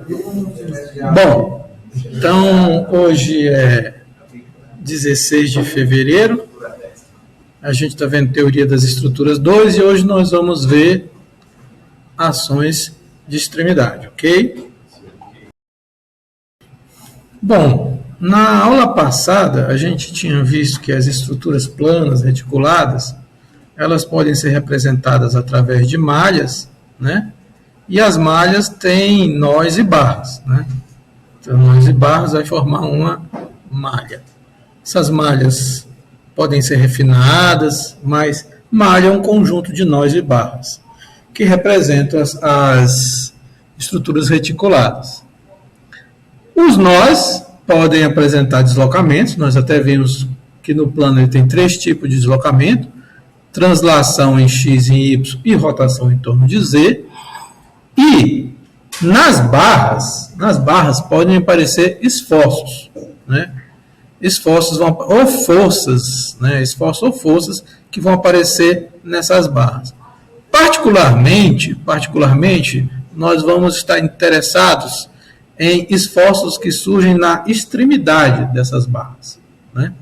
Bom, então hoje é 16 de fevereiro, a gente está vendo Teoria das Estruturas 2 e hoje nós vamos ver ações de extremidade, ok? Bom, na aula passada a gente tinha visto que as estruturas planas, reticuladas, elas podem ser representadas através de malhas, né? E as malhas têm nós e barras, né? Então, nós e barras vai formar uma malha. Essas malhas podem ser refinadas, mas malha é um conjunto de nós e barras, que representam as estruturas reticuladas. Os nós podem apresentar deslocamentos, nós até vimos que no plano ele tem 3 tipos de deslocamento: translação em x e em y e rotação em torno de z. E nas barras podem aparecer esforços, né? Esforços ou forças, né? Esforços ou forças que vão aparecer nessas barras. Particularmente, nós vamos estar interessados em esforços que surgem na extremidade dessas barras, né?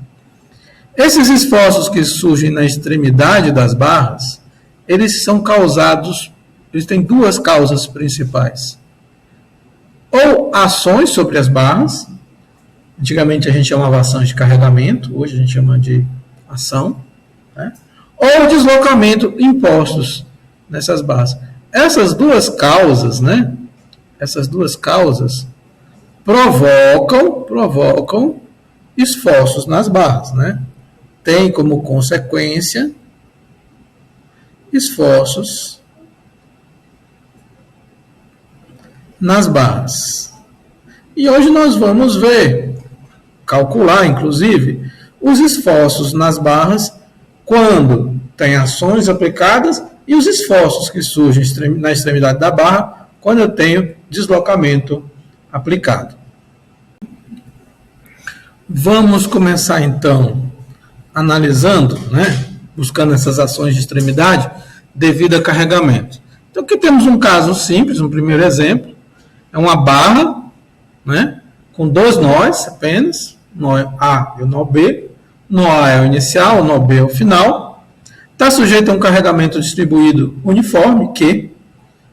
Esses esforços que surgem na extremidade das barras, eles são causados, eles têm 2 causas principais. Ou ações sobre as barras, antigamente a gente chamava ações de carregamento, hoje a gente chama de ação, né? Ou deslocamento impostos nessas barras. Essas 2 causas, né? Essas 2 causas provocam esforços nas barras, né? Tem como consequência esforços nas barras. E hoje nós vamos calcular, inclusive, os esforços nas barras quando tem ações aplicadas e os esforços que surgem na extremidade da barra quando eu tenho deslocamento aplicado. Vamos começar então analisando, né, buscando essas ações de extremidade devido a carregamento. Então aqui temos um caso simples, um primeiro exemplo, é uma barra, né, com 2 nós apenas, nó A e o nó B. Nó A é o inicial, o nó B é o final. Está sujeito a um carregamento distribuído uniforme, Q,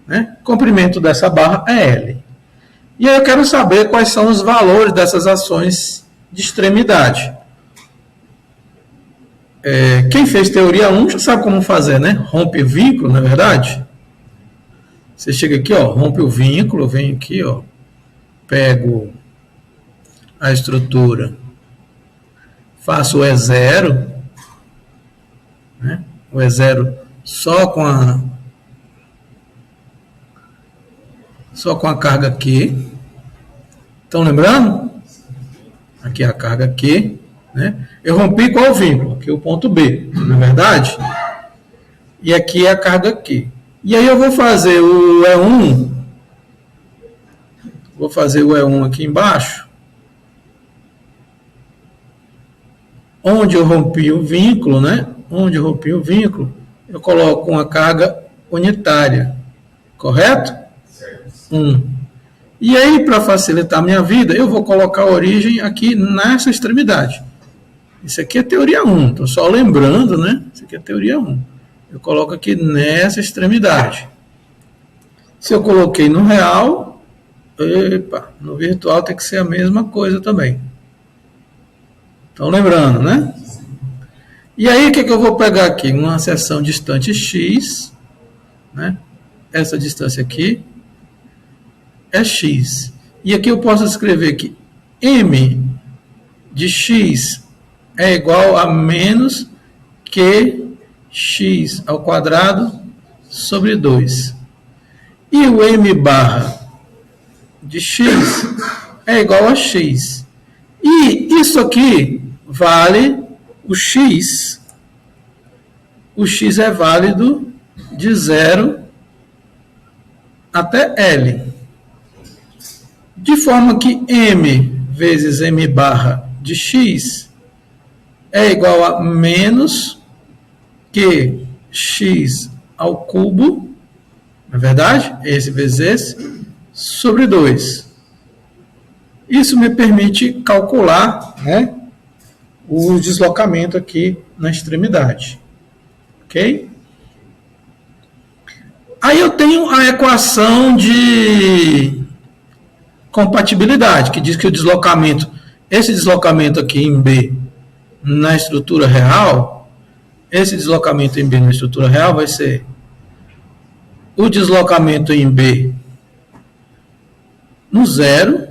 né? O comprimento dessa barra é L. E aí eu quero saber quais são os valores dessas ações de extremidade. Quem fez teoria 1 já sabe como fazer, né? Rompe o vínculo, não é verdade? Você chega aqui, ó, rompe o vínculo, vem aqui, ó, pego a estrutura, faço o E0, né? O E0 só com a carga Q. Estão lembrando? Aqui é a carga Q, né? Eu rompi qual vínculo? Aqui é o ponto B, não é verdade? E aqui é a carga Q. E aí eu vou fazer o E1, aqui embaixo, onde eu rompi o vínculo, né? Onde eu rompi o vínculo, eu coloco uma carga unitária, correto? Certo. 1. E aí, para facilitar a minha vida, eu vou colocar a origem aqui nessa extremidade. Isso aqui é teoria 1, estou só lembrando, né? Isso aqui é teoria 1. Eu coloco aqui nessa extremidade. Se eu coloquei no real, no virtual tem que ser a mesma coisa também. Estão lembrando, né? E aí, o que eu vou pegar aqui? Uma seção distante x, né? Essa distância aqui é x. E aqui eu posso escrever que m de x é igual a menos que x ao quadrado sobre 2. E o m barra de x é igual a x. E isso aqui vale o x. O x é válido de 0 até L. De forma que m vezes m barra de x é igual a menos que x ao cubo, não é verdade? Esse vezes esse, sobre 2. Isso me permite calcular, né, o deslocamento aqui na extremidade. Ok? Aí eu tenho a equação de compatibilidade, que diz que o deslocamento, esse deslocamento aqui em B na estrutura real, esse deslocamento em B na estrutura real vai ser o deslocamento em B no zero,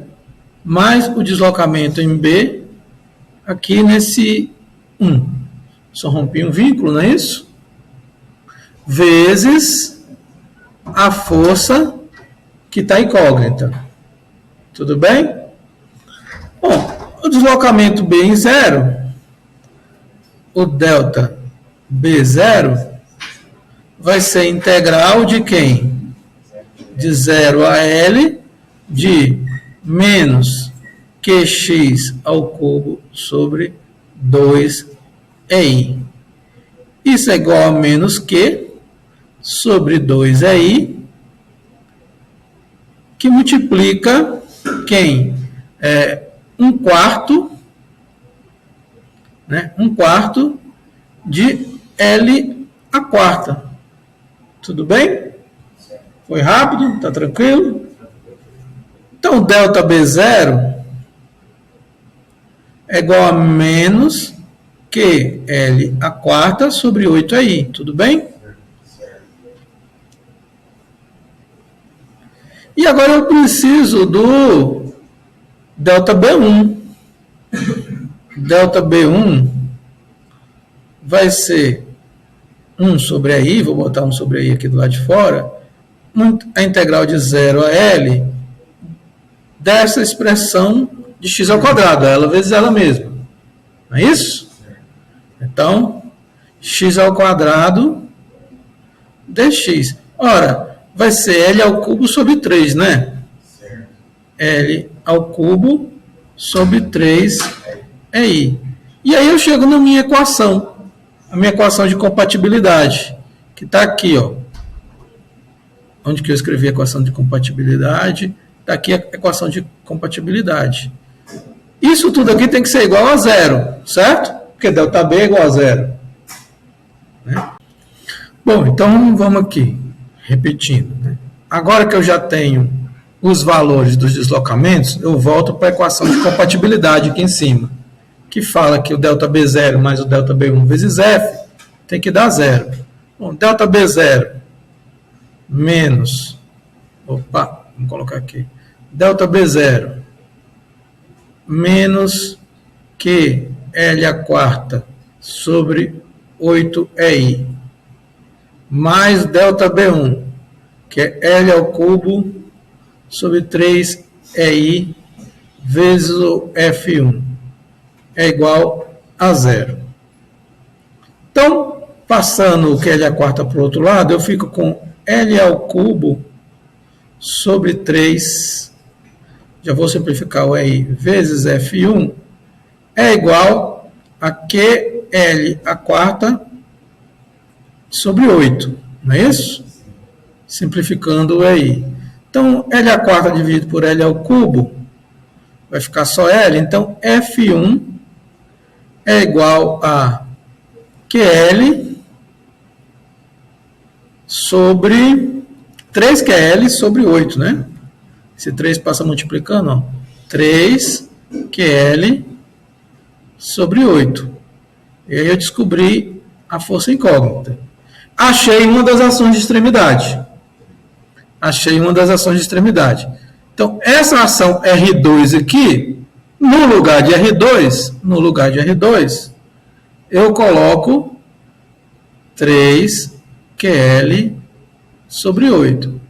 mais o deslocamento em B aqui nesse 1. Só rompi um vínculo, não é isso? Vezes a força que está incógnita. Tudo bem? Bom, o deslocamento B em zero, o delta B0, vai ser integral de quem? De 0 a L, de menos QX ao cubo sobre 2EI. Isso é igual a menos Q sobre 2EI, que multiplica quem? 1/4, né? 1/4 de L a quarta. Tudo bem? Foi rápido? Tá tranquilo? Então, delta B0 é igual a menos QL a quarta sobre 8EI. Tudo bem? E agora eu preciso do delta B1. Delta B1 vai ser 1 sobre I, vou botar 1 sobre I aqui do lado de fora, a integral de 0 a L dessa expressão de x ao quadrado, ela vezes ela mesma. Não é isso? Então, x ao quadrado dx. Ora, vai ser L ao cubo sobre 3, né? L ao cubo sobre 3 é I. E aí eu chego na minha equação, a minha equação de compatibilidade, que está aqui, ó. Onde que eu escrevi a equação de compatibilidade? Está aqui a equação de compatibilidade. Isso tudo aqui tem que ser igual a zero, certo? Porque delta B é igual a zero. Né? Bom, então vamos aqui, repetindo. Né? Agora que eu já tenho os valores dos deslocamentos, eu volto para a equação de compatibilidade aqui em cima, que fala que o delta B0 mais o delta B1 vezes F tem que dar zero. Bom, delta B0 menos, vamos colocar aqui, delta B0 menos QL a quarta sobre 8EI, mais delta B1, que é L ao cubo sobre 3EI vezes o F1, é igual a zero. Então, passando o QL a quarta para o outro lado, eu fico com L ao cubo sobre 3, já vou simplificar o EI, vezes F1, é igual a QL a quarta sobre 8, não é isso? Simplificando o EI. Então, L a quarta dividido por L ao cubo, vai ficar só L, então F1 é igual a QL sobre 3QL sobre 8, né? Esse 3 passa multiplicando, ó. 3QL sobre 8. E aí eu descobri a força incógnita. Achei uma das ações de extremidade. Então, essa ação R2 aqui, no lugar de R2, eu coloco 3QL sobre 8.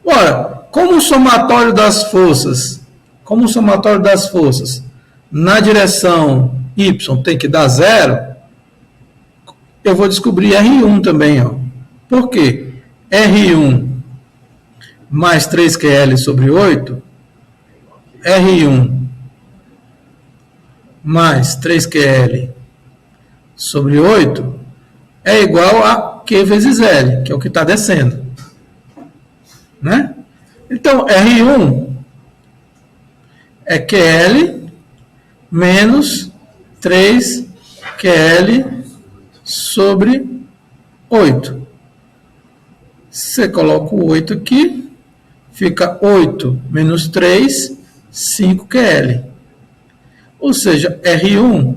Ora, como o somatório das forças na direção Y tem que dar zero, eu vou descobrir R1 também, ó. Por quê? R1 mais 3QL sobre 8, R1 mais 3QL sobre 8 é igual a Q vezes L, que é o que está descendo. Né? Então, R1 é QL menos 3QL sobre 8. Você coloca o 8 aqui, fica 8 menos 3, 5QL. Ou seja, R1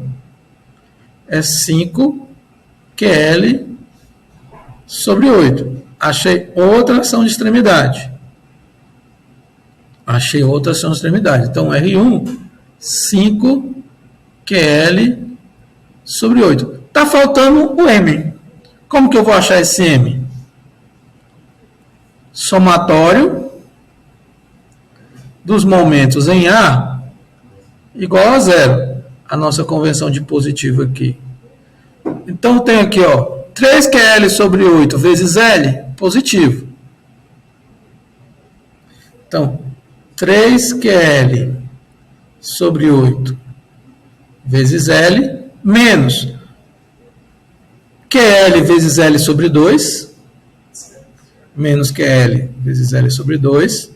é 5QL sobre 8. Achei outra ação de extremidade. Então, R1, 5QL sobre 8. Está faltando o M. Como que eu vou achar esse M? Somatório dos momentos em A igual a zero. A nossa convenção de positivo aqui. Então, eu tenho aqui, ó, 3QL sobre 8 vezes L, positivo. Então, 3QL sobre 8 vezes L, menos QL vezes L sobre 2, menos QL vezes L sobre 2,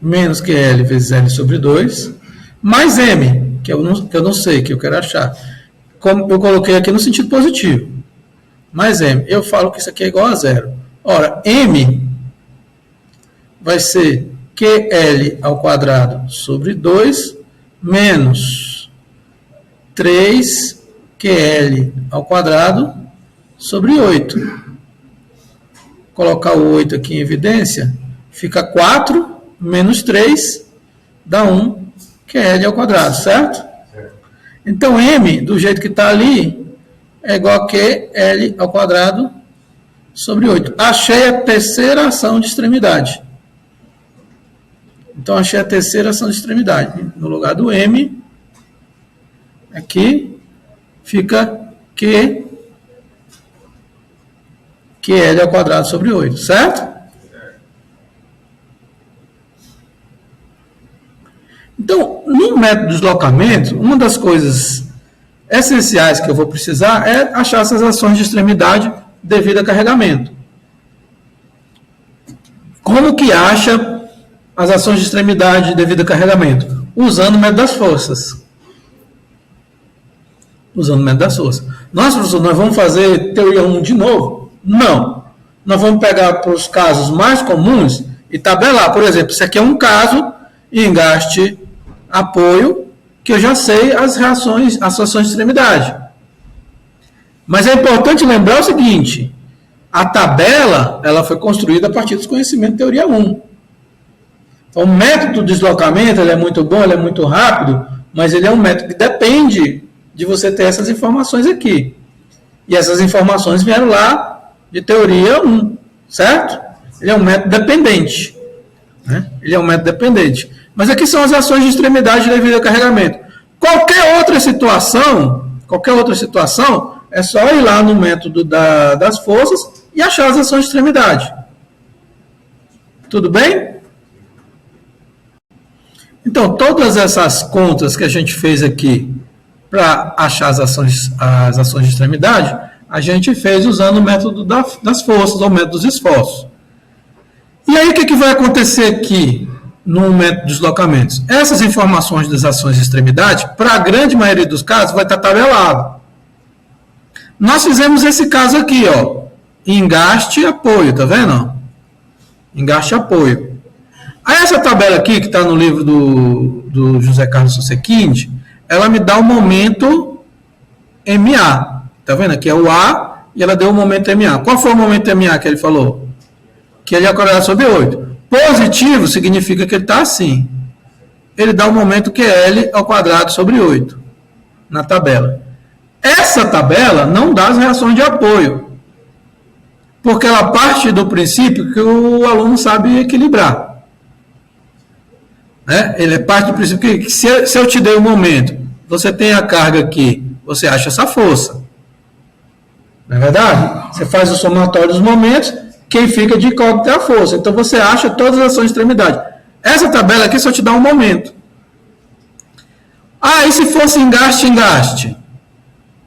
menos QL vezes L sobre 2, mais M, que eu não sei, que eu quero achar. Como eu coloquei aqui no sentido positivo. Mais M. Eu falo que isso aqui é igual a zero. Ora, M vai ser QL ao quadrado sobre 2 menos 3QL ao quadrado sobre 8. Colocar o 8 aqui em evidência, fica 4 menos 3 dá 1 QL ao quadrado, certo? Então, M, do jeito que está ali, é igual a QL ao quadrado sobre 8. Achei a terceira ação de extremidade. Então, achei a terceira ação de extremidade. No lugar do M, aqui, fica QL ao quadrado sobre 8, certo? Então, no método de deslocamento, uma das coisas essenciais que eu vou precisar é achar essas ações de extremidade devido a carregamento. Como que acha as ações de extremidade devido a carregamento? Usando o método das forças. Usando o método das forças. Nossa, professor, nós vamos fazer teoria 1 de novo? Não. Nós vamos pegar para os casos mais comuns e tabelar. Por exemplo, isso aqui é um caso, engaste, apoio, que eu já sei as reações, as ações de extremidade. Mas é importante lembrar o seguinte, a tabela ela foi construída a partir dos conhecimentos de teoria 1. Então, o método de deslocamento ele é muito bom, ele é muito rápido, mas ele é um método que depende de você ter essas informações aqui. E essas informações vieram lá de teoria 1, certo? Ele é um método dependente. Né? Ele é um método dependente. Mas aqui são as ações de extremidade devido a carregamento. Qualquer outra situação, é só ir lá no método das forças e achar as ações de extremidade. Tudo bem? Então, todas essas contas que a gente fez aqui para achar as ações de extremidade, a gente fez usando o método das forças, ou método dos esforços. E aí, o que vai acontecer aqui no método de deslocamentos? Essas informações das ações de extremidade, para a grande maioria dos casos, vai estar tabelado. Nós fizemos esse caso aqui, ó, engaste e apoio, tá vendo? Engaste e apoio. Aí essa tabela aqui, que está no livro do José Carlos Susequinde, ela me dá o momento MA. Tá vendo? Aqui é o A e ela deu o momento MA. Qual foi o momento MA que ele falou? Que ele é quadrado sobre 8. Positivo significa que ele está assim. Ele dá o momento QL ao quadrado sobre 8 na tabela. Essa tabela não dá as reações de apoio, porque ela parte do princípio que o aluno sabe equilibrar. Né? Ele parte do princípio que se eu te dei um momento, você tem a carga aqui, você acha essa força. Não é verdade? Você faz o somatório dos momentos, quem fica de incógnita é a força. Então você acha todas as ações de extremidade. Essa tabela aqui só te dá um momento. Ah, e se fosse engaste?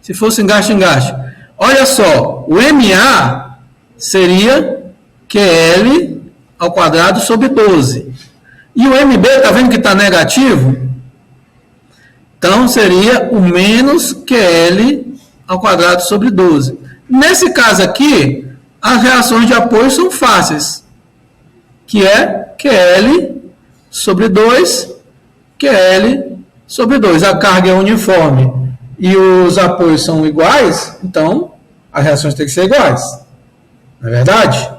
Se fosse engaste. Olha só, o MA seria QL ao quadrado sobre 12. E o MB, está vendo que está negativo? Então, seria o menos QL ao quadrado sobre 12. Nesse caso aqui, as reações de apoio são fáceis, que é QL sobre 2, QL sobre 2. A carga é uniforme e os apoios são iguais, então as reações têm que ser iguais. Não é verdade?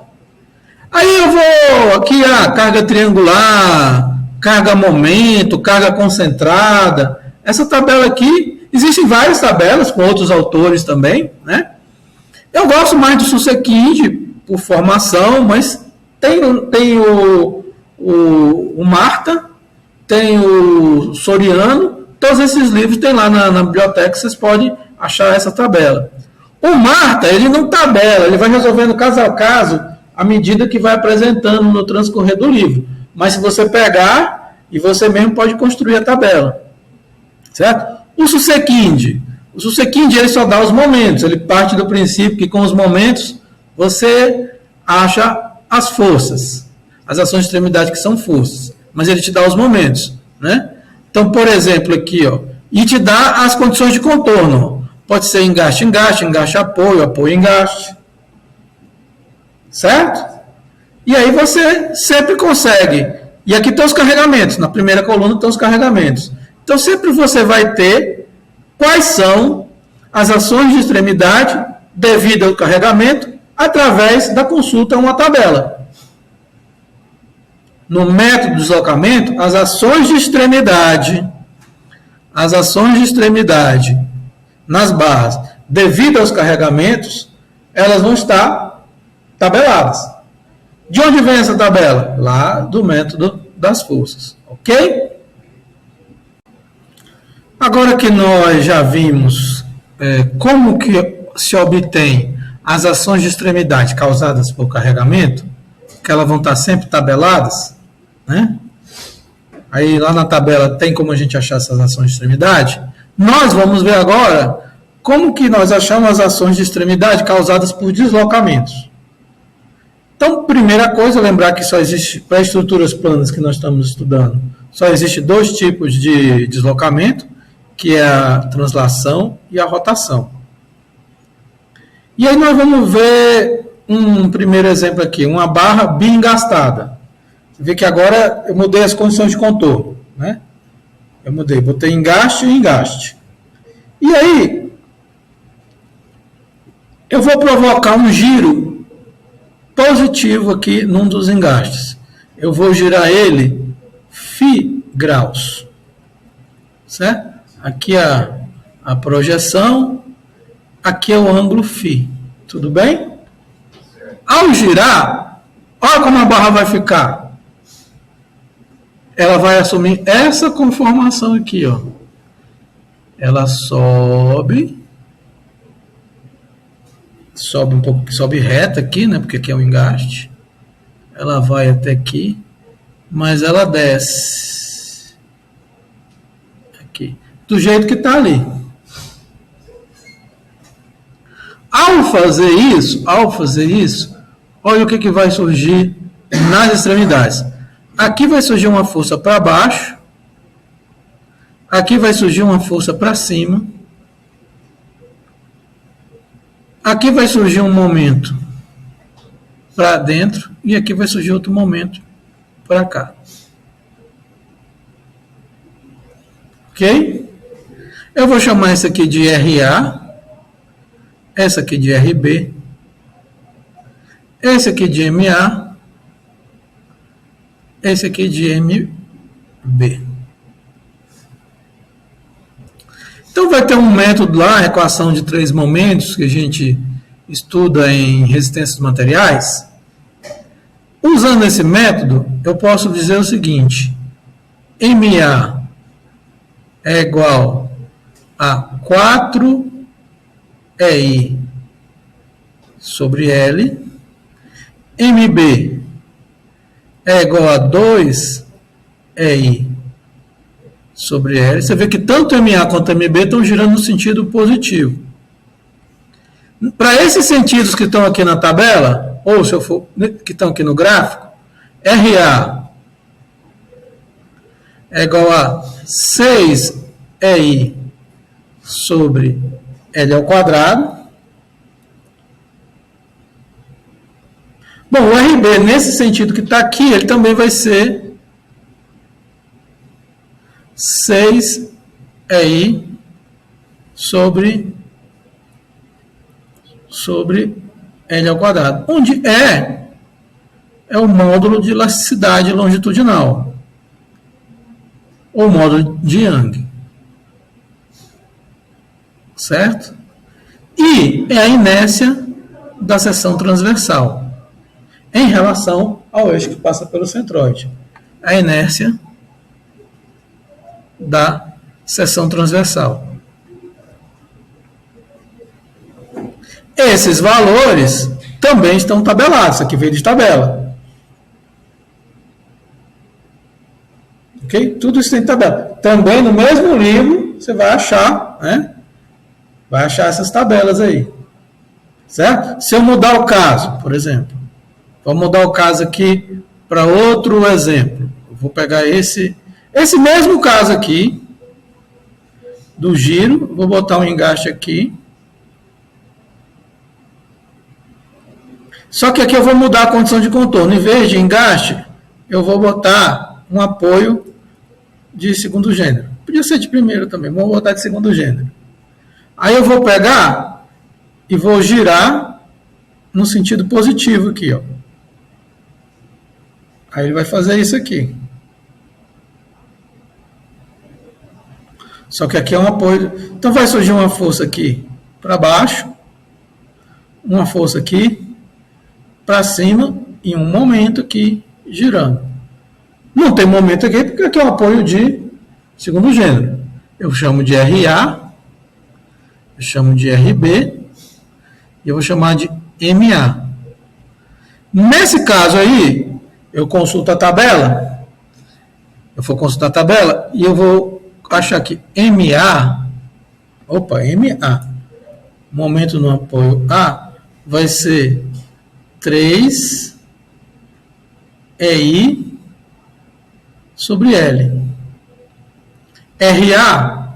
Aí eu vou aqui a carga triangular, carga momento, carga concentrada. Essa tabela aqui, existem várias tabelas com outros autores também, né? Eu gosto mais do Susekind por formação, mas tem o Marta, tem o Soriano, todos esses livros tem lá na biblioteca, vocês podem achar essa tabela. O Marta, ele não tabela, ele vai resolvendo caso a caso à medida que vai apresentando no transcorrer do livro. Mas se você pegar, e você mesmo pode construir a tabela. Certo? O Susekind ele só dá os momentos, ele parte do princípio que com os momentos você acha as forças, as ações de extremidade que são forças, mas ele te dá os momentos, né? Então, por exemplo, aqui, ó, e te dá as condições de contorno. Pode ser engaste, apoio, engaste. Certo? E aí você sempre consegue. E aqui estão os carregamentos, na primeira coluna estão os carregamentos. Então, sempre você vai ter quais são as ações de extremidade devido ao carregamento através da consulta a uma tabela. No método de deslocamento, as ações de extremidade nas barras, devido aos carregamentos, elas vão estar tabeladas. De onde vem essa tabela? Lá do método das forças. Ok? Agora que nós já vimos como que se obtém as ações de extremidade causadas por carregamento, que elas vão estar sempre tabeladas, né? Aí lá na tabela tem como a gente achar essas ações de extremidade. Nós vamos ver agora como que nós achamos as ações de extremidade causadas por deslocamentos. Então, primeira coisa, lembrar que só existe, para estruturas planas que nós estamos estudando, só existe dois tipos de deslocamento, que é a translação e a rotação. E aí nós vamos ver um primeiro exemplo aqui, uma barra biengastada. Você vê que agora eu mudei as condições de contorno, né? Eu mudei, botei engaste e engaste. E aí, eu vou provocar um giro positivo aqui num dos engastes. Eu vou girar ele φ graus. Certo? Aqui a projeção, aqui é o ângulo φ. Tudo bem? Ao girar, olha como a barra vai ficar. Ela vai assumir essa conformação aqui, ó. Ela sobe um pouco, sobe reta aqui, né? Porque aqui é um engaste. Ela vai até aqui, mas ela desce aqui, do jeito que está ali. Ao fazer isso, olha o que vai surgir nas extremidades. Aqui vai surgir uma força para baixo, aqui vai surgir uma força para cima, aqui vai surgir um momento para dentro e aqui vai surgir outro momento para cá. Ok? Eu vou chamar esse aqui de RA, essa aqui de RB, esse aqui de MA, esse aqui de MB. Então vai ter um método lá, equação de 3 momentos, que a gente estuda em resistências materiais. Usando esse método, eu posso dizer o seguinte: MA é igual a 4EI sobre L, MB é igual a 2EI sobre L. Você vê que tanto MA quanto MB estão girando no sentido positivo. Para esses sentidos que estão aqui na tabela, ou se eu for, que estão aqui no gráfico, RA é igual a 6EI sobre L ao quadrado. Bom, o RB, nesse sentido que está aqui, ele também vai ser 6EI sobre L ao quadrado, onde é o módulo de elasticidade longitudinal, ou módulo de Young, certo? E é a inércia da seção transversal em relação ao eixo que passa pelo centroide, a inércia da seção transversal. Esses valores também estão tabelados. Isso aqui veio de tabela. Ok? Tudo isso tem tabela. Também no mesmo livro você vai achar, né? Vai achar essas tabelas aí. Certo? Se eu mudar o caso, por exemplo, vou mudar o caso aqui para outro exemplo. Eu vou pegar esse mesmo caso aqui do giro, vou botar um engaste aqui. Só que aqui eu vou mudar a condição de contorno. Em vez de engaste, eu vou botar um apoio de segundo gênero. Podia ser de primeiro também, vou botar de segundo gênero. Aí eu vou pegar e vou girar no sentido positivo aqui, ó. Aí ele vai fazer isso aqui. Só que aqui é um apoio. Então vai surgir uma força aqui para baixo, uma força aqui para cima e um momento aqui girando. Não tem momento aqui porque aqui é um apoio de segundo gênero. Eu chamo de RA, eu chamo de RB e eu vou chamar de MA. Nesse caso aí, eu consulto a tabela, eu vou consultar a tabela e eu vou achar que MA, momento no apoio A, vai ser 3 EI sobre L. RA,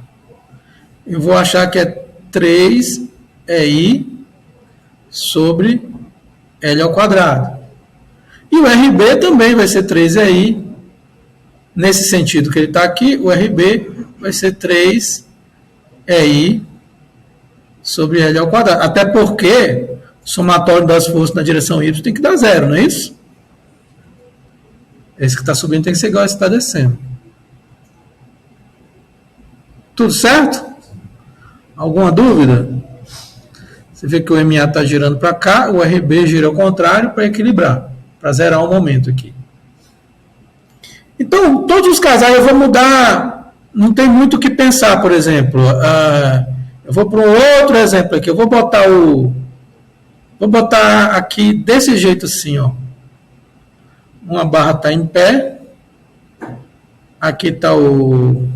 eu vou achar que é 3 EI sobre L ao quadrado. E o RB também vai ser 3 EI. Nesse sentido que ele está aqui, o RB vai ser 3 EI sobre L ao quadrado. Até porque o somatório das forças na direção Y tem que dar zero, não é isso? Esse que está subindo tem que ser igual a esse que está descendo. Tudo certo? Alguma dúvida? Você vê que o MA está girando para cá, o RB gira ao contrário para equilibrar, para zerar o momento aqui. Então, todos os casais eu vou mudar, não tem muito o que pensar, por exemplo. Eu vou para um outro exemplo aqui, eu vou botar aqui desse jeito assim, ó. Uma barra está em pé, aqui está o...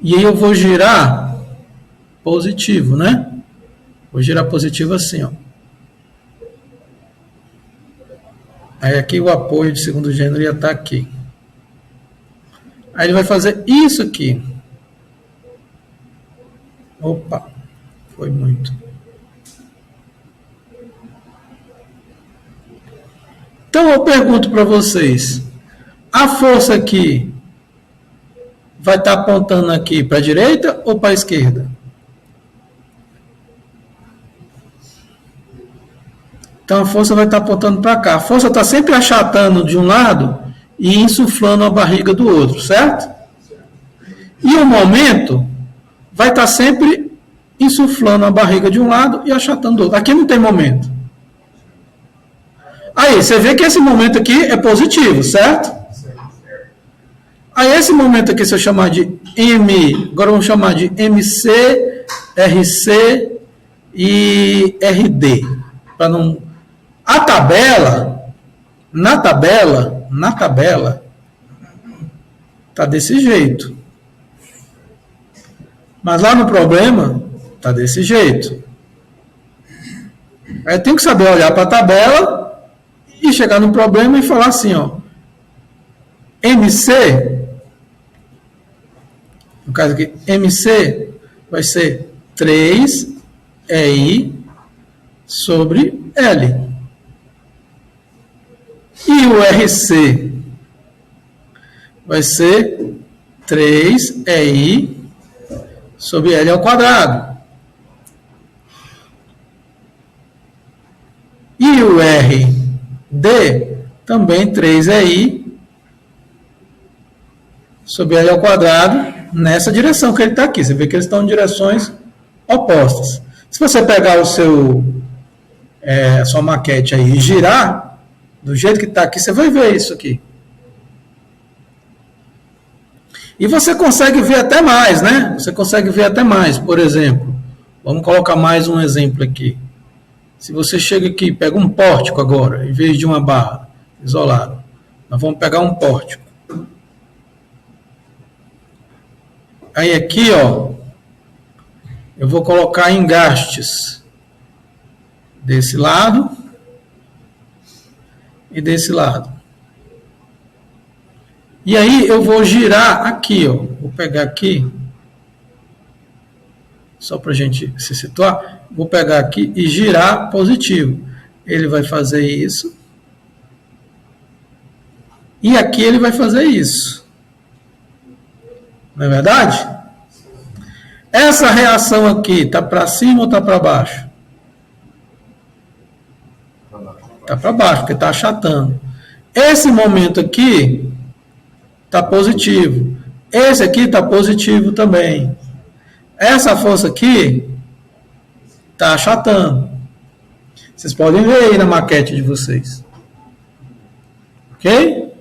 E aí eu vou girar positivo, né? Vou girar positivo assim, ó. Aí aqui o apoio de segundo gênero ia estar aqui. Aí ele vai fazer isso aqui. Opa, foi muito. Então eu pergunto para vocês, a força aqui vai estar apontando aqui para a direita ou para a esquerda? Então a força vai estar apontando para cá. A força está sempre achatando de um lado e insuflando a barriga do outro, certo? E o momento vai estar sempre insuflando a barriga de um lado e achatando do outro. Aqui não tem momento. Aí, você vê que esse momento aqui é positivo, certo? Aí, esse momento aqui, se eu chamar de M, agora vamos chamar de MC, RC e RD. Para não... A tabela, na tabela, tá desse jeito. Mas lá no problema, tá desse jeito. Aí eu tenho que saber olhar para a tabela e chegar no problema e falar assim, ó, MC, no caso aqui, MC vai ser 3EI sobre L. E o RC vai ser 3EI sobre L ao quadrado. E o RD também 3EI sobre L ao quadrado nessa direção que ele está aqui. Você vê que eles estão em direções opostas. Se você pegar a sua maquete aí e girar, do jeito que está aqui, você vai ver isso aqui. E você consegue ver até mais, né? Você consegue ver até mais. Por exemplo, vamos colocar mais um exemplo aqui. Se você chega aqui e pega um pórtico agora, em vez de uma barra isolada, nós vamos pegar um pórtico. Aí aqui, ó, eu vou colocar engastes desse lado e desse lado. E aí eu vou girar aqui, ó. Vou pegar aqui, só para a gente se situar, vou pegar aqui e girar positivo. Ele vai fazer isso. E aqui ele vai fazer isso. Não é verdade? Essa reação aqui, está para cima ou está para baixo? Está para baixo, porque está achatando. Esse momento aqui está positivo. Esse aqui está positivo também. Essa força aqui está achatando. Vocês podem ver aí na maquete de vocês. Ok?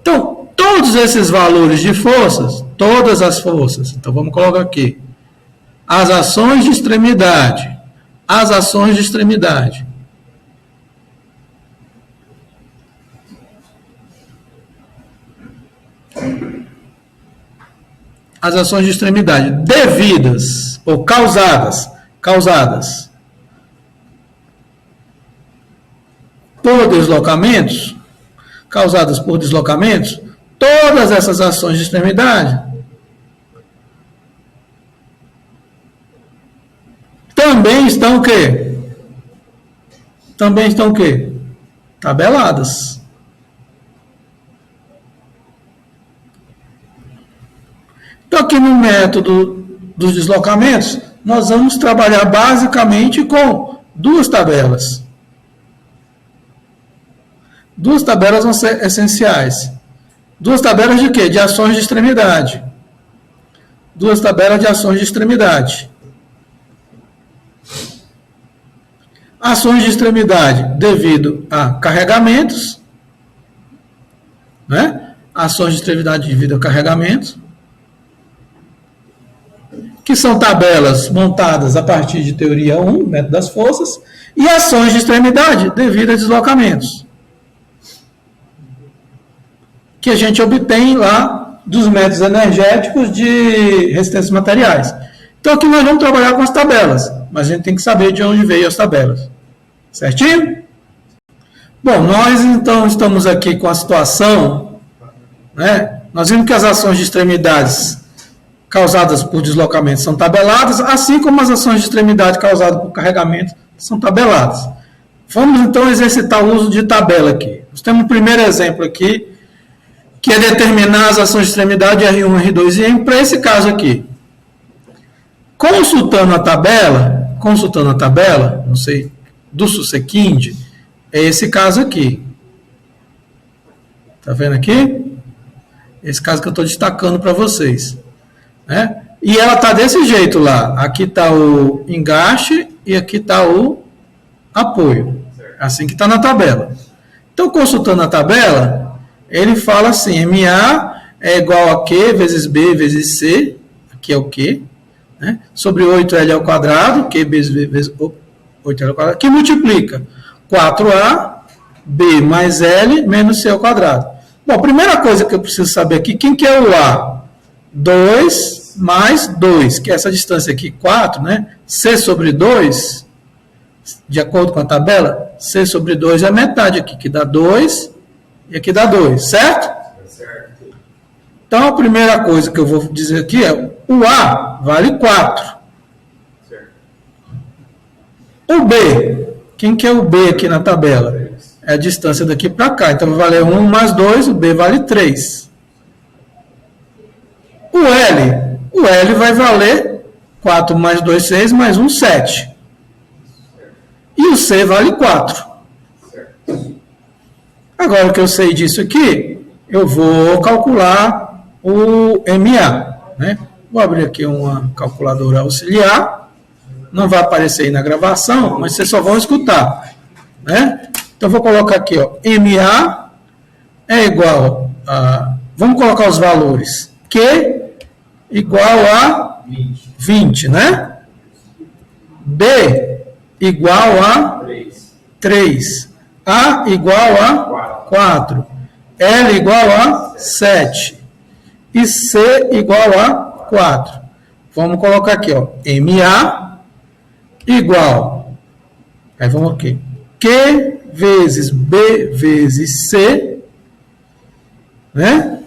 Então, todos esses valores de forças, todas as forças, então vamos colocar aqui. As ações de extremidade. As ações de extremidade. As ações de extremidade devidas ou causadas por deslocamentos, todas essas ações de extremidade também estão o quê? Tabeladas. Então, aqui no método dos deslocamentos, nós vamos trabalhar basicamente com duas tabelas. Duas tabelas vão ser essenciais. Duas tabelas de quê? De ações de extremidade. Duas tabelas de ações de extremidade. Ações de extremidade devido a carregamentos, né? Ações de extremidade devido a carregamentos, que são tabelas montadas a partir de teoria 1, método das forças, e ações de extremidade devido a deslocamentos, que a gente obtém lá dos métodos energéticos de resistências materiais. Então aqui nós vamos trabalhar com as tabelas, mas a gente tem que saber de onde veio as tabelas. Certinho? Bom, nós então estamos aqui com a situação, né? Nós vimos que as ações de extremidades causadas por deslocamento são tabeladas, assim como as ações de extremidade causadas por carregamento são tabeladas. Vamos então exercitar o uso de tabela aqui. Nós temos um primeiro exemplo aqui, que é determinar as ações de extremidade R1, R2 e M para esse caso aqui. Consultando a tabela, não sei, do Susekind, é esse caso aqui. Tá vendo aqui? Esse caso que eu estou destacando para vocês. Né? E ela está desse jeito lá. Aqui está o engaste e aqui está o apoio. Assim que está na tabela. Então, consultando a tabela, ele fala assim, MA é igual a Q vezes B vezes C, aqui é o Q, né? Sobre 8L ao quadrado, Q vezes 8L ao quadrado, que multiplica 4A, B mais L, menos C ao quadrado. Bom, a primeira coisa que eu preciso saber aqui, quem que é o A? 2 mais 2, que é essa distância aqui, 4, né? C sobre 2, De acordo com a tabela, C sobre 2 é a metade aqui, que dá 2, e aqui dá 2, certo? Então, a primeira coisa que eu vou dizer aqui é, o A vale 4. O B, quem que é o B aqui na tabela? É a distância daqui para cá, então vai valer 1 mais 2, o B vale 3. O L vai valer 4 mais 2, 6, mais 1, 7. E o C vale 4. Agora que eu sei disso aqui, eu vou calcular o MA. Né? Vou abrir aqui uma calculadora auxiliar. Não vai aparecer aí na gravação, mas vocês só vão escutar. Né? Então, eu vou colocar aqui, ó, MA é igual a... Vamos colocar os valores. Q igual a 20, né? B igual a 3. A igual a 4. L igual a 7. E C igual a 4. Vamos colocar aqui, ó, MA igual, aí vamos aqui, Q vezes B vezes C, né?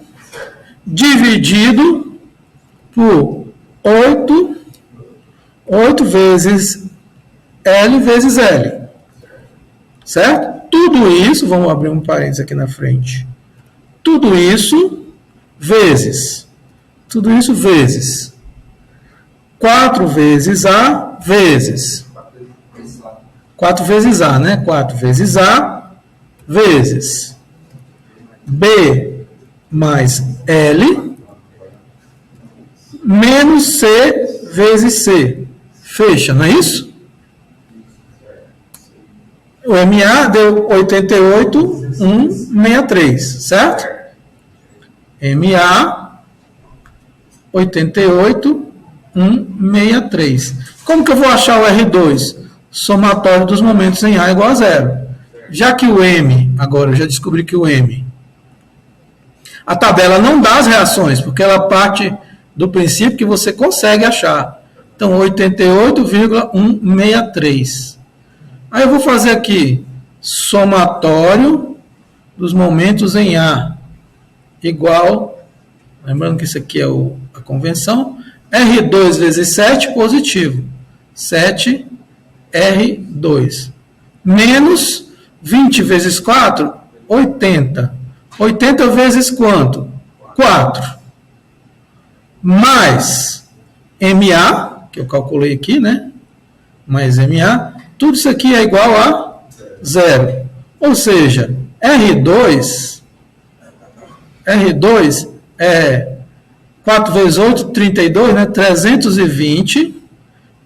Dividido por 8 vezes L vezes L. Certo? Tudo isso, vamos abrir um parênteses aqui na frente. Tudo isso vezes 4 vezes A vezes 4 vezes A, né? 4 vezes A vezes B mais L menos C vezes C. Fecha, não é isso? O MA deu 88,163, certo? MA 88,163. Como que eu vou achar o R2? Somatório dos momentos em A igual a 0. Já que o M, agora eu já descobri que o M, a tabela não dá as reações, porque ela parte do princípio que você consegue achar. Então, 88,163. Aí eu vou fazer aqui, somatório dos momentos em A, igual, lembrando que isso aqui é a convenção, R2 vezes 7, positivo. 7, R2. Menos 20 vezes 4, 80. 80 vezes quanto? 4. Mais MA, que eu calculei aqui, né? Mais MA. Tudo isso aqui é igual a 0. Ou seja, R2 é 4 vezes 8, 32, né? 320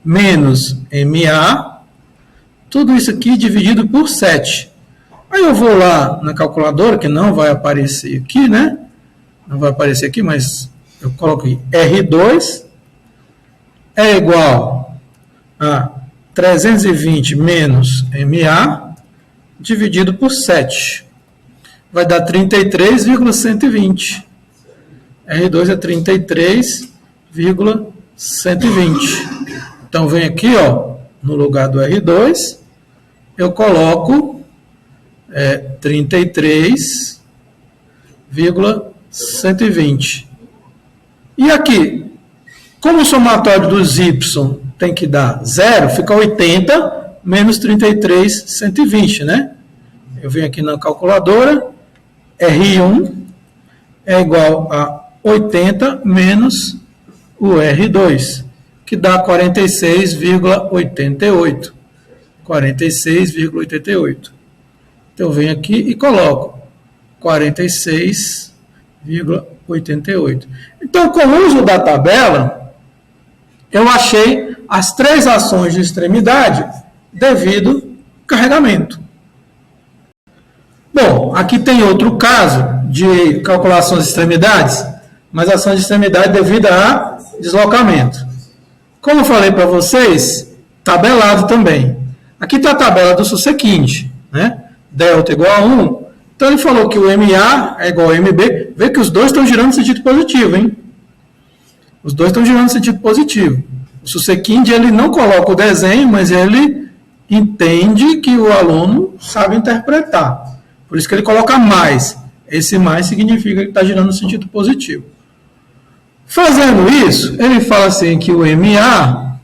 menos MA. Tudo isso aqui dividido por 7. Aí eu vou lá na calculadora, que não vai aparecer aqui, né? Não vai aparecer aqui, mas eu coloco aqui. R2 é igual a 320 menos MA dividido por 7. Vai dar 33,120. R2 é 33,120. Então, vem aqui, ó, no lugar do R2, eu coloco 33,120. E aqui, como o somatório dos Y tem que dar 0, fica 80 menos 33,120, né? Eu venho aqui na calculadora, R1 é igual a 80 menos o R2, que dá 46,88. 46,88. Então, eu venho aqui e coloco 46,88. Então, com o uso da tabela, eu achei as 3 ações de extremidade devido ao carregamento. Bom, aqui tem outro caso de calculação de extremidades, mas ação de extremidade devida a deslocamento. Como eu falei para vocês, tabelado também. Aqui está a tabela do Susequinte, né? Delta igual a 1. Então, ele falou que o MA é igual a MB. Vê que os dois estão girando no sentido positivo, hein? Os dois estão girando no sentido positivo. O Susequinte, ele não coloca o desenho, mas ele entende que o aluno sabe interpretar. Por isso que ele coloca mais. Esse mais significa que está girando no sentido positivo. Fazendo isso, ele fala assim que o MA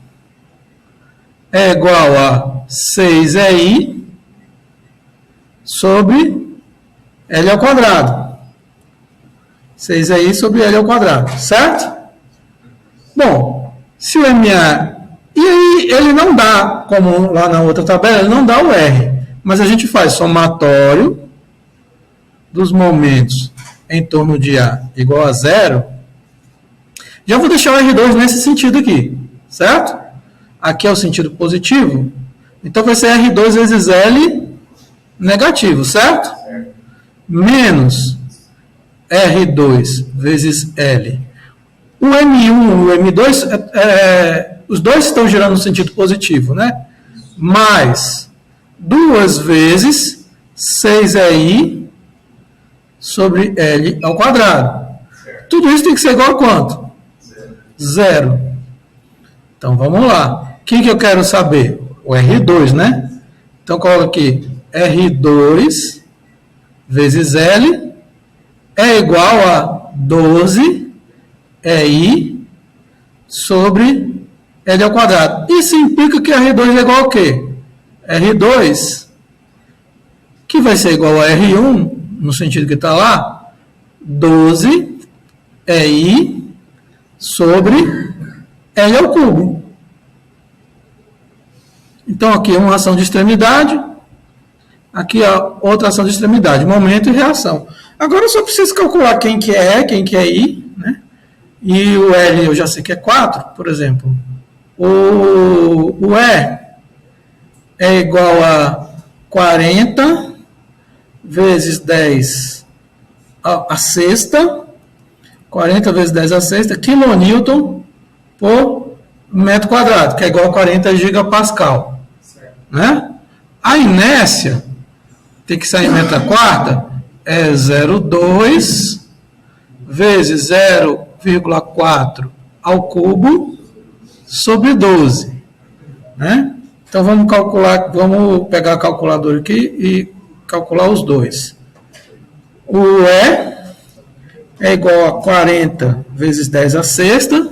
é igual a 6EI sobre L ao quadrado. 6EI sobre L ao quadrado, certo? Bom, se o MA... E aí ele não dá, como lá na outra tabela, ele não dá o R. Mas a gente faz somatório dos momentos em torno de A igual a 0. Já vou deixar o R2 nesse sentido aqui, certo? Aqui é o sentido positivo. Então vai ser R2 vezes L negativo, certo? Menos R2 vezes L. O M1 e o M2, os dois estão girando no sentido positivo, né? Mais 2 vezes 6EI sobre L ao quadrado. Tudo isso tem que ser igual a quanto? 0. Então, vamos lá. O que eu quero saber? O R2, né? Então, coloco aqui. R2 vezes L é igual a 12 EI sobre L ao quadrado. Isso implica que R2 é igual a quê? R2, que vai ser igual a R1, no sentido que está lá, 12 EI sobre L ao cubo. Então, aqui uma ação de extremidade, aqui outra ação de extremidade, momento e reação. Agora eu só preciso calcular quem que é E, quem que é I, né? E o L eu já sei que é 4, por exemplo. O E é igual a 40 vezes 10 a sexta, 40 vezes 10 a sexta, quilonewton por metro quadrado, que é igual a 40 gigapascal. Né? A inércia, tem que sair metro a quarta, é 0,2 vezes 0,4 ao cubo sobre 12. Né? Então vamos calcular, vamos pegar a calculadora aqui e calcular os dois. O E é igual a 40 vezes 10 a sexta,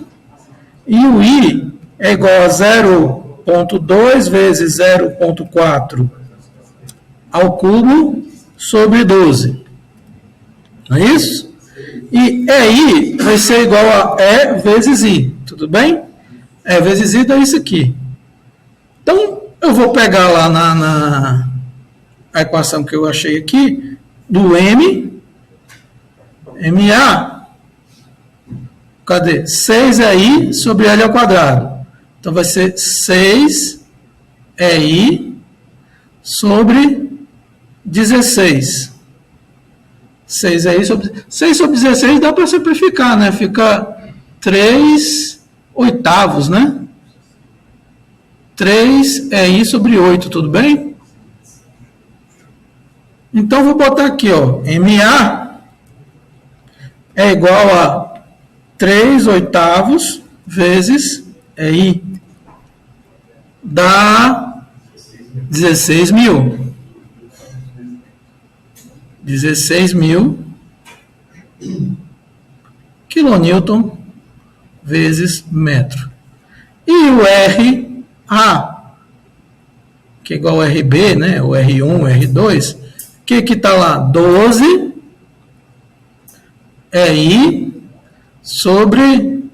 e o I é igual a 0,2 vezes 0,4 ao cubo sobre 12. Não é isso? E EI vai ser igual a E vezes I. Tudo bem? E vezes I dá isso aqui. Então, eu vou pegar lá na equação que eu achei aqui, do MA, cadê? 6EI sobre L ao quadrado. Então, vai ser 6EI sobre 16. 6EI sobre 6 sobre 16 dá para simplificar, né? Fica 3 oitavos, né? 3EI sobre 8, tudo bem? Então, vou botar aqui, ó, MA é igual a 3 oitavos vezes EI. Dá 16 mil. 16 mil quilonewton vezes metro. E o RA, que é igual ao RB, né? O R1, o R2, o que está lá? 12 EI sobre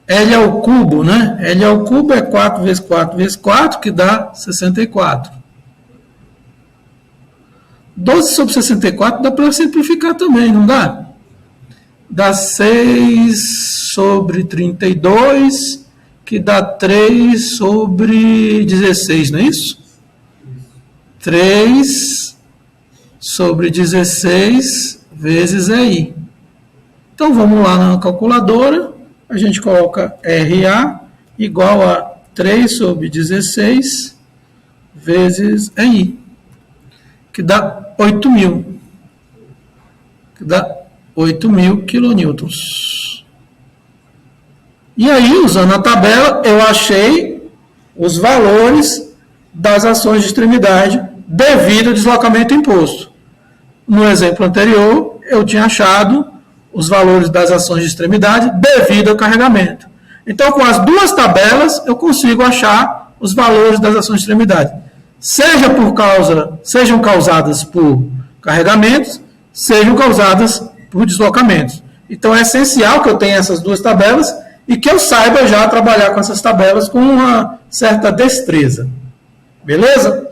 L ao cubo, né? L ao cubo é 4 vezes 4 vezes 4, que dá 64. 12 sobre 64 dá para simplificar também, não dá? Dá 6 sobre 32, que dá 3 sobre 16, não é isso? 3 sobre 16 vezes EI. Então, vamos lá na calculadora, a gente coloca RA igual a 3 sobre 16 vezes EI, que dá 8.000. Que dá 8.000 quilonewtons. E aí, usando a tabela, eu achei os valores das ações de extremidade devido ao deslocamento imposto. No exemplo anterior, eu tinha achado os valores das ações de extremidade devido ao carregamento. Então, com as duas tabelas, eu consigo achar os valores das ações de extremidade. Sejam causadas por carregamentos, sejam causadas por deslocamentos. Então, é essencial que eu tenha essas duas tabelas e que eu saiba já trabalhar com essas tabelas com uma certa destreza. Beleza?